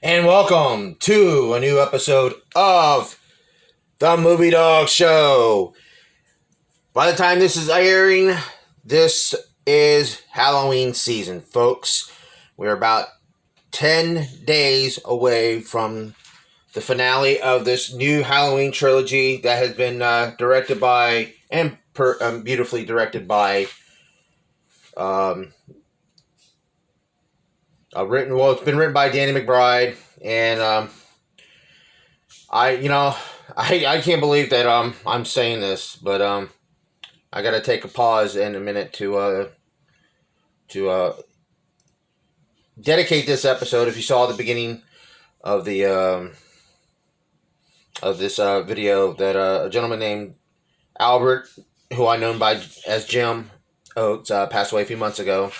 And welcome to a new episode of the Movie Dawgs Show. By the time this is airing, this is Halloween season, folks. We're about 10 days away from the finale of this new Halloween trilogy that has been directed by and beautifully directed by it's been written by Danny McBride, and I can't believe that I'm saying this, but I gotta take a pause in a minute to dedicate this episode. If you saw the beginning of the of this video, that a gentleman named Albert, who I known by as Jim Oates, passed away a few months ago.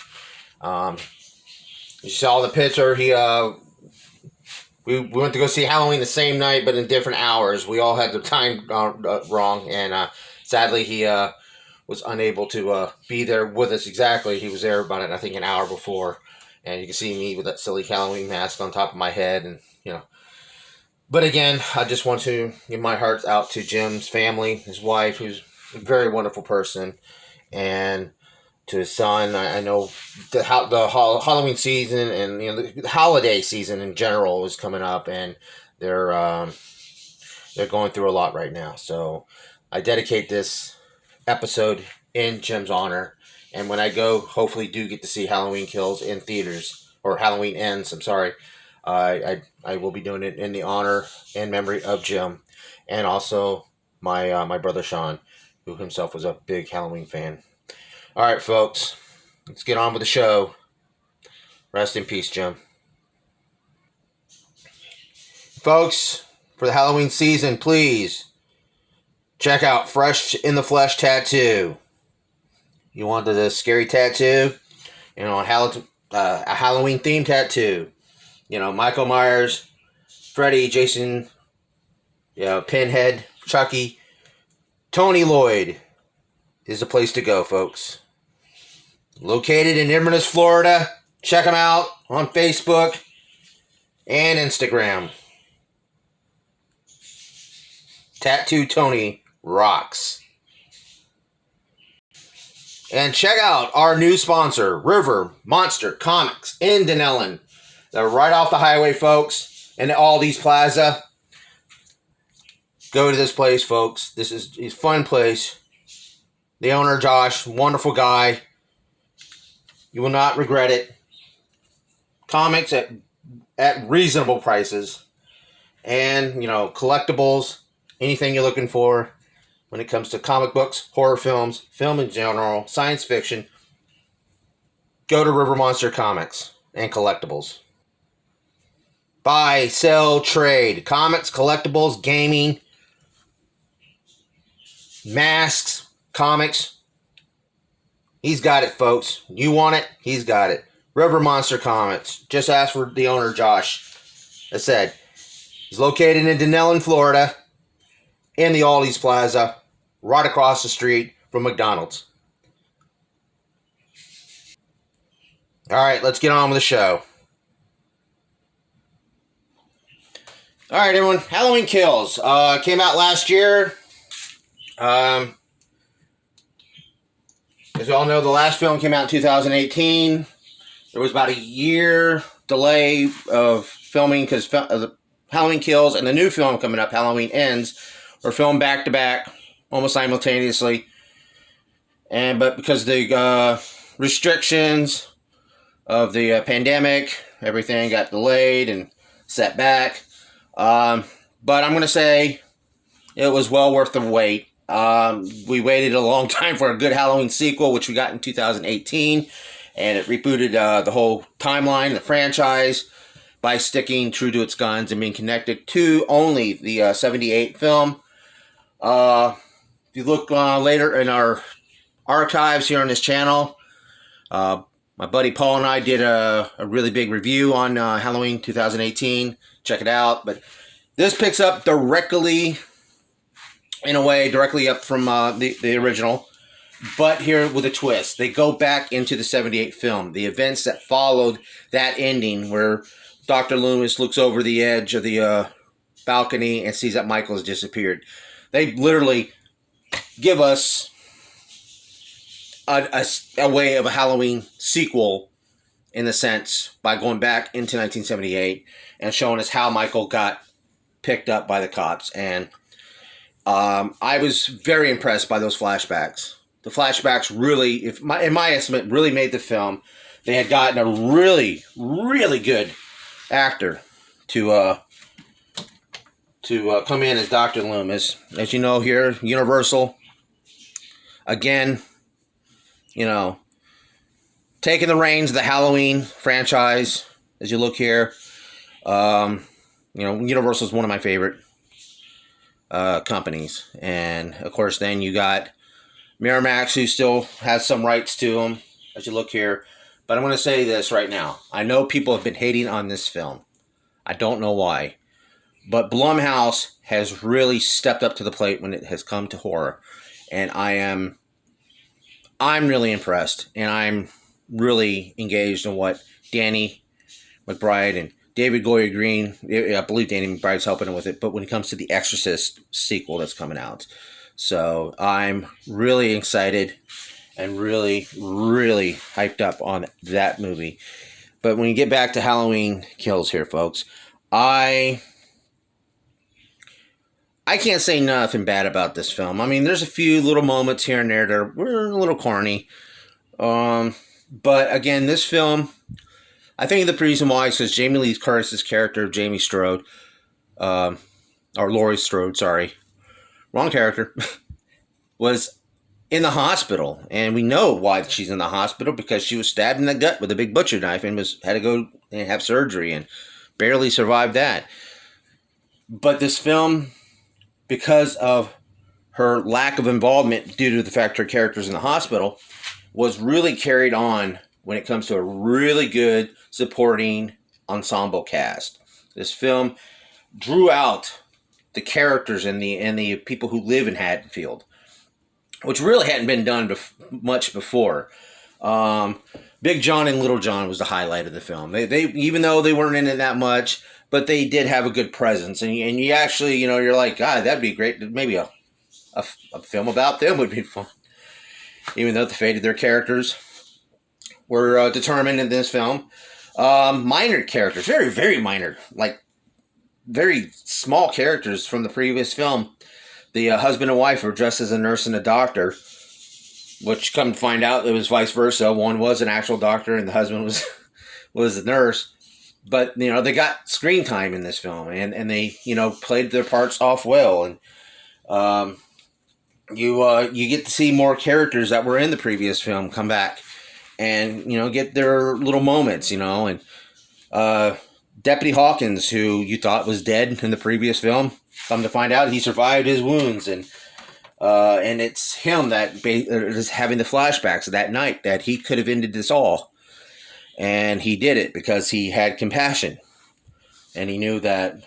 You saw the picture. We went to go see Halloween the same night, but in different hours. We all had the time wrong, and sadly, he was unable to be there with us exactly. He was there about, I think, an hour before, and you can see me with that silly Halloween mask on top of my head, and But again, I just want to give my hearts out to Jim's family, his wife, who's a very wonderful person, and to his son. I know the Halloween season and the holiday season in general is coming up, and they're going through a lot right now. So I dedicate this episode in Jim's honor. And when I go, hopefully do get to see Halloween Kills in theaters, or Halloween Ends. I'm sorry. I will be doing it in the honor and memory of Jim, and also my brother Sean, who himself was a big Halloween fan. All right, folks, let's get on with the show. Rest in peace, Jim. Folks, for the Halloween season, please check out Fresh in the Flesh Tattoo. You want the scary tattoo? A Halloween themed tattoo. Michael Myers, Freddy, Jason, Pinhead, Chucky, Tony Lloyd is the place to go, folks. Located in Inverness, Florida. Check them out on Facebook and Instagram. Tattoo Tony rocks. And check out our new sponsor, River Monster Comics in Denellen. They're right off the highway, folks, in the Aldi's Plaza. Go to this place, folks. This is a fun place. The owner, Josh, wonderful guy. You will not regret it. Comics at reasonable prices. And, collectibles, anything you're looking for when it comes to comic books, horror films, film in general, science fiction. Go to River Monster Comics and Collectibles. Buy, sell, trade. Comics, collectibles, gaming, masks, comics. He's got it, folks. You want it? He's got it. River Monster Comics. Just ask for the owner, Josh. I said, he's located in Denellen, Florida, in the Aldi's Plaza, right across the street from McDonald's. All right, let's get on with the show. All right, everyone. Halloween Kills came out last year. As you all know, the last film came out in 2018. There was about a year delay of filming because the Halloween Kills and the new film coming up, Halloween Ends, were filmed back to back, almost simultaneously. But because of the restrictions of the pandemic, everything got delayed and set back. But I'm going to say it was well worth the wait. We waited a long time for a good Halloween sequel, which we got in 2018, and it rebooted the whole timeline, the franchise, by sticking true to its guns and being connected to only the 78 film. If you look later in our archives here on this channel, my buddy Paul and I did a really big review on Halloween 2018. Check it out. But this picks up directly up from the original, but here with a twist. They go back into the 78 film. The events that followed that ending were Dr. Loomis looks over the edge of the balcony and sees that Michael has disappeared. They literally give us a way of a Halloween sequel, in the sense, by going back into 1978 and showing us how Michael got picked up by the cops. And I was very impressed by those flashbacks. The flashbacks really, in my estimate, really made the film. They had gotten a really, really good actor to come in as Dr. Loomis. As you know here, Universal, again, taking the reins of the Halloween franchise. As you look here, Universal is one of my favorite companies. And, of course, then you got Miramax, who still has some rights to them, as you look here. But I'm going to say this right now. I know people have been hating on this film. I don't know why. But Blumhouse has really stepped up to the plate when it has come to horror. And I'm really impressed. And I'm really engaged in what Danny McBride and David Goyer Green, I believe Danny McBride's helping him with it, but when it comes to the Exorcist sequel that's coming out. So I'm really excited and really, really hyped up on that movie. But when you get back to Halloween Kills here, folks, I can't say nothing bad about this film. I mean, there's a few little moments here and there that were a little corny. But again, this film, I think the reason why is because Jamie Lee Curtis's character, Jamie Strode, or Laurie Strode, sorry, wrong character, was in the hospital. And we know why she's in the hospital, because she was stabbed in the gut with a big butcher knife and had to go and have surgery and barely survived that. But this film, because of her lack of involvement due to the fact her character's in the hospital, was really carried on when it comes to a really good supporting ensemble cast. This film drew out the characters and the people who live in Haddonfield, which really hadn't been done much before. Big John and Little John was the highlight of the film. They even though they weren't in it that much, but they did have a good presence. And you actually, you're like, God, that'd be great. Maybe a film about them would be fun. Even though the fate of their characters were determined in this film. Minor characters, very, very minor, like very small characters from the previous film. The husband and wife were dressed as a nurse and a doctor, which come to find out it was vice versa. One was an actual doctor and the husband was a nurse. But, they got screen time in this film and they, played their parts off well. And you get to see more characters that were in the previous film come back and, get their little moments, and Deputy Hawkins, who you thought was dead in the previous film, come to find out he survived his wounds, and it's him that is having the flashbacks of that night that he could have ended this all, and he did it because he had compassion, and he knew that,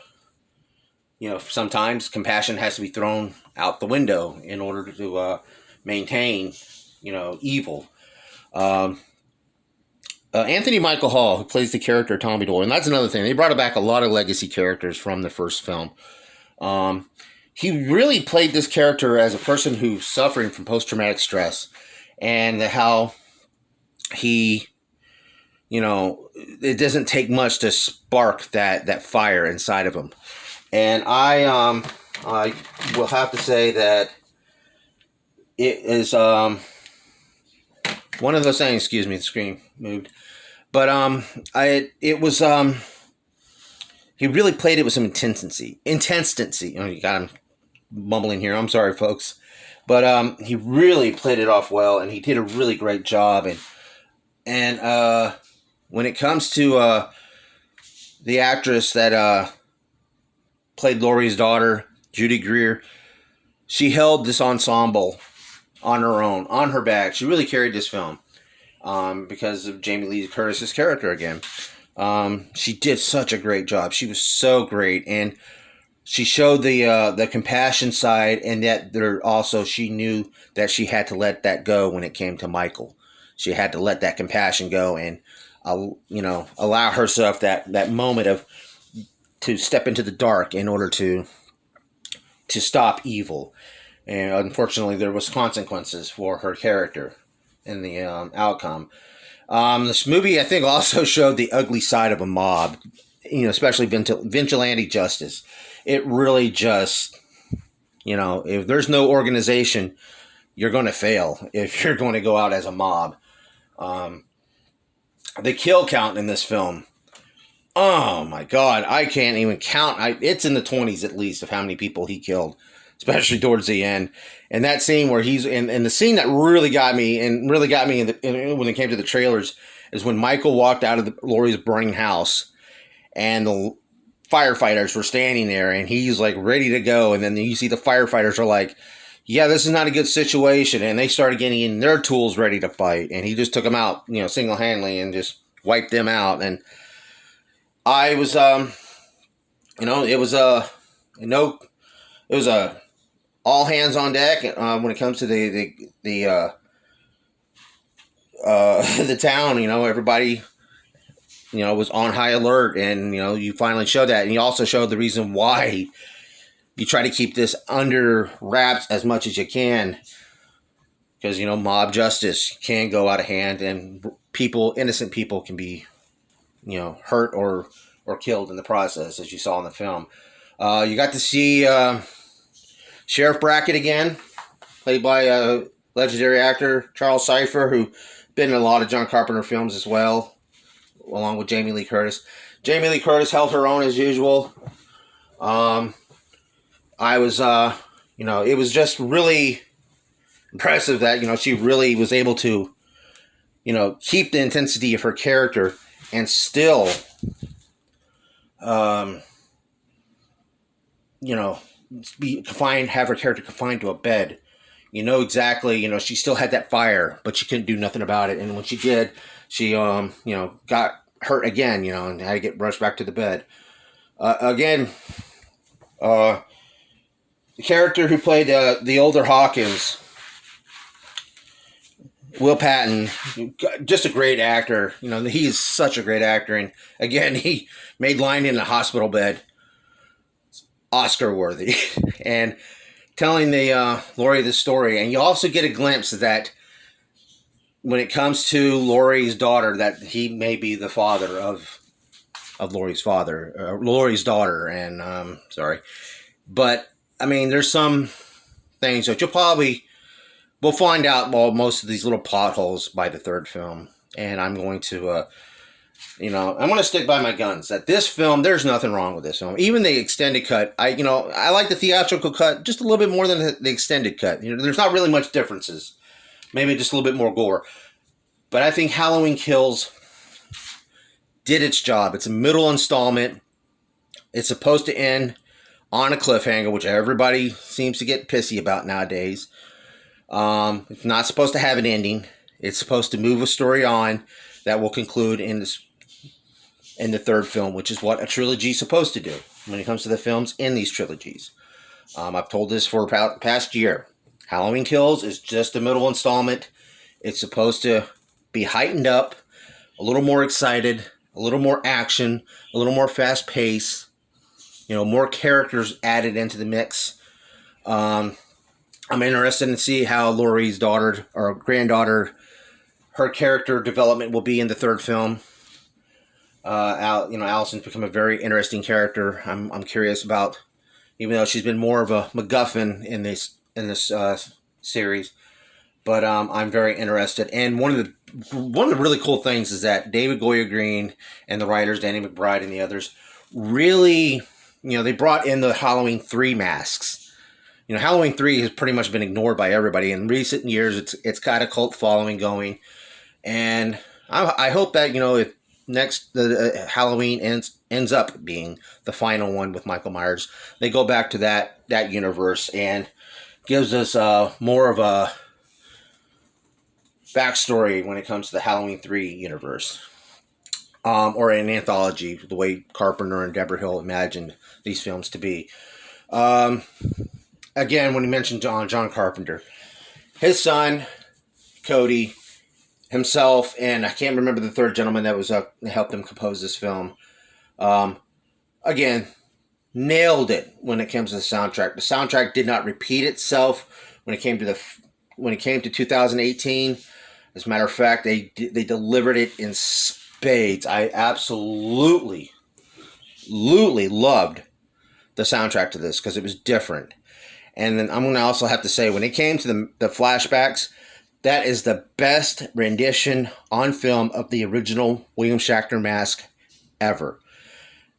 sometimes compassion has to be thrown out the window in order to maintain, evil. Anthony Michael Hall, who plays the character Tommy Doyle, and that's another thing. They brought back a lot of legacy characters from the first film. He really played this character as a person who's suffering from post-traumatic stress, and how he, it doesn't take much to spark that fire inside of him. And I will have to say that it is one of those things. Excuse me, the screen moved. But it was he really played it with some intensity. You got him mumbling here. I'm sorry, folks, but he really played it off well, and he did a really great job. And when it comes to the actress that played Laurie's daughter, Judy Greer, she held this ensemble on her own, on her back. She really carried this film because of Jamie Lee Curtis's character again. She did such a great job. She was so great, and she showed the compassion side, and that she knew that she had to let that go when it came to Michael. She had to let that compassion go, and allow herself that moment of to step into the dark in order to stop evil. And unfortunately, there was consequences for her character in the outcome. This movie, I think, also showed the ugly side of a mob, especially vigilante justice. It really just, if there's no organization, you're going to fail if you're going to go out as a mob. The kill count in this film, oh my God, I can't even count. It's in the 20s at least of how many people he killed, especially towards the end. And that scene where he's and the scene that really got me when it came to the trailers is when Michael walked out of Laurie's burning house and the firefighters were standing there and he's like ready to go. And then you see the firefighters are like, yeah, this is not a good situation. And they started getting in their tools ready to fight. And he just took them out, single-handedly and just wiped them out. And I was, it was a all hands on deck when it comes to the town. Everybody, was on high alert, and you finally showed that, and you also showed the reason why you try to keep this under wraps as much as you can, because mob justice can go out of hand, and innocent people can be hurt or killed in the process, as you saw in the film. You got to see Sheriff Brackett again, played by legendary actor Charles Cypher, who been in a lot of John Carpenter films as well, along with Jamie Lee Curtis. Jamie Lee Curtis held her own as usual. I was, it was just really impressive that, she really was able to, keep the intensity of her character and still, have her character confined to a bed. Exactly, she still had that fire, but she couldn't do nothing about it. And when she did, she, got hurt again, and had to get rushed back to the bed. The character who played the older Hawkins, Will Patton, just a great actor. He is such a great actor. And again, he made lying in a hospital bed Oscar worthy. And telling the Laurie the story. And you also get a glimpse of that when it comes to Laurie's daughter, that he may be the father of Laurie's daughter. And sorry. But there's some things that we'll find out most of these little potholes by the third film. And I'm going to, I'm going to stick by my guns that this film, there's nothing wrong with this film. Even the extended cut, I like the theatrical cut just a little bit more than the extended cut. There's not really much differences. Maybe just a little bit more gore. But I think Halloween Kills did its job. It's a middle installment. It's supposed to end on a cliffhanger, which everybody seems to get pissy about nowadays. It's not supposed to have an ending. It's supposed to move a story on that will conclude in the third film, which is what a trilogy is supposed to do when it comes to the films in these trilogies. I've told this for about past year. Halloween Kills is just a middle installment. It's supposed to be heightened up, a little more excited, a little more action, a little more fast pace, more characters added into the mix. I'm interested to see how Laurie's daughter or granddaughter, her character development will be in the third film. Allison's become a very interesting character. I'm curious about, even though she's been more of a MacGuffin in this series, but I'm very interested. And one of the really cool things is that David Goyer Green and the writers Danny McBride and the others really, they brought in the Halloween 3 masks. Halloween 3 has pretty much been ignored by everybody. In recent years, it's got a cult following going. And I hope that, if the Halloween ends up being the final one with Michael Myers, they go back to that universe and gives us more of a backstory when it comes to the Halloween 3 universe. Or an anthology, the way Carpenter and Deborah Hill imagined these films to be. Again, when he mentioned John Carpenter, his son, Cody, himself, and I can't remember the third gentleman that was helped him compose this film. Um, again, nailed it when it comes to the soundtrack. The soundtrack did not repeat itself when it came to 2018. As a matter of fact, they delivered it in spades. I absolutely loved the soundtrack to this because it was different. And then I'm going to also have to say, when it came to the flashbacks, that is the best rendition on film of the original William Shatner mask ever.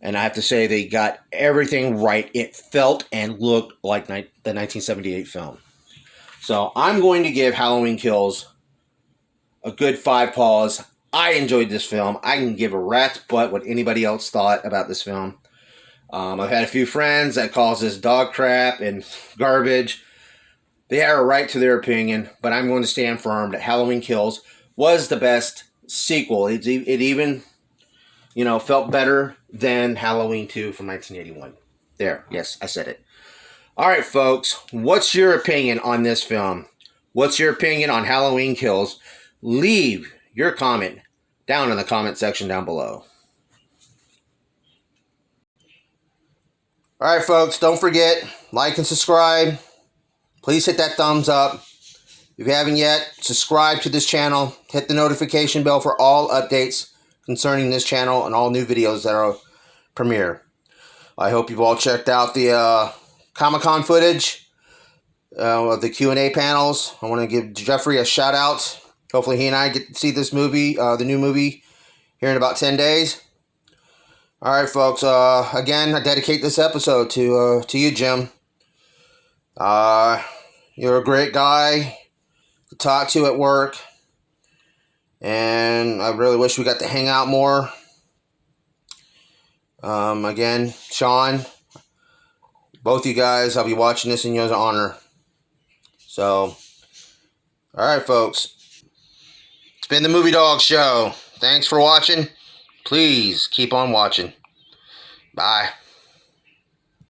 And I have to say, they got everything right. It felt and looked like the 1978 film. So I'm going to give Halloween Kills a good 5 paws. I enjoyed this film. I can give a rat's butt what anybody else thought about this film. I've had a few friends that calls this dog crap and garbage. They have a right to their opinion, but I'm going to stand firm that Halloween Kills was the best sequel. It even, felt better than Halloween 2 from 1981. There, yes, I said it. All right, folks, what's your opinion on this film? What's your opinion on Halloween Kills? Leave your comment down in the comment section down below. All right, folks, don't forget, like and subscribe. Please hit that thumbs up. If you haven't yet, subscribe to this channel. Hit the notification bell for all updates concerning this channel and all new videos that are premiere. I hope you've all checked out the Comic-Con footage of the Q&A panels. I want to give Jeffrey a shout out. Hopefully he and I get to see this movie, the new movie, here in about 10 days. All right, folks. Again, I dedicate this episode to you, Jim. You're a great guy to talk to at work, and I really wish we got to hang out more. Again, Sean, both you guys, I'll be watching this in your honor. So, all right, folks. It's been the Movie Dawgs Show. Thanks for watching. Please keep on watching. Bye.